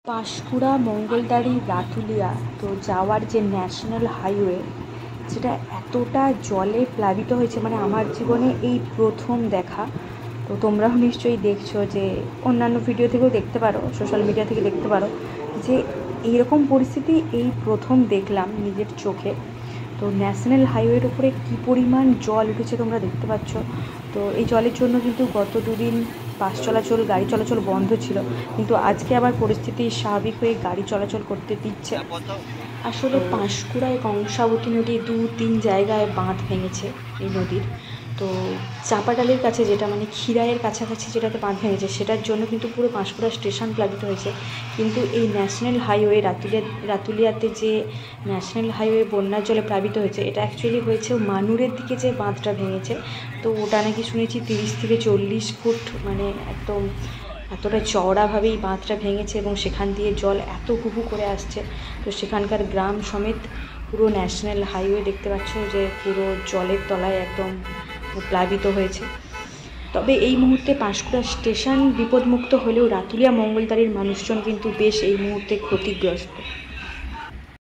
পাঁশকুড়া মঙ্গলদাঁড়ি রাতুলিয়া তো যাওয়ার যে ন্যাশনাল হাইওয়ে, যেটা এতটা জলে প্লাবিত হয়েছে, মানে আমার জীবনে এই প্রথম দেখা। তো তোমরাও নিশ্চয়ই দেখছো, যে অন্যান্য ভিডিও থেকেও দেখতে পারো, সোশ্যাল মিডিয়া থেকে দেখতে পারো, যে এইরকম পরিস্থিতি এই প্রথম দেখলাম নিজের চোখে। তো ন্যাশনাল হাইওয়ের উপরে কী পরিমাণ জল উঠেছে তোমরা দেখতে পাচ্ছ। তো এই জলের জন্য কিন্তু গত দুদিন বাস চলাচল, গাড়ি চলাচল বন্ধ ছিল, কিন্তু আজকে আবার পরিস্থিতি স্বাভাবিক হয়ে গাড়ি চলাচল করতে দিচ্ছে। আসলে পাঁশকুড়ায় কংসাবতী নদী 2-3 জায়গায় বাঁধ ভেঙেছে এই নদীর। তো চাপাডালের কাছে, যেটা মানে ক্ষীরাইয়ের কাছাকাছি যেটাতে বাঁধ ভেঙেছে, সেটার জন্য কিন্তু পুরো পাঁশকুড়া স্টেশন প্লাবিত হয়েছে। কিন্তু এই ন্যাশনাল হাইওয়ে রাতুলিয়াতে যে ন্যাশনাল হাইওয়ে বন্যার জলে প্লাবিত হয়েছে, এটা অ্যাকচুয়ালি হয়েছে মানুরের দিকে যে বাঁধটা ভেঙেছে। তো ওটা নাকি শুনেছি 30 থেকে 40 ফুট, মানে একদম এতটা চওড়াভাবেই বাঁধটা ভেঙেছে, এবং সেখান দিয়ে জল এত হুহু করে আসছে। তো সেখানকার গ্রাম সমেত পুরো ন্যাশনাল হাইওয়ে দেখতে পাচ্ছ যে পুরো জলের তলায় একদম প্লাবিত হয়েছে। তবে এই মুহূর্তে পাঁশকুড়া স্টেশন বিপদমুক্ত হলেও রাতুলিয়া মঙ্গলদাঁড়ির মানুষজন কিন্তু বেশ এই মুহূর্তে ক্ষতিগ্রস্ত।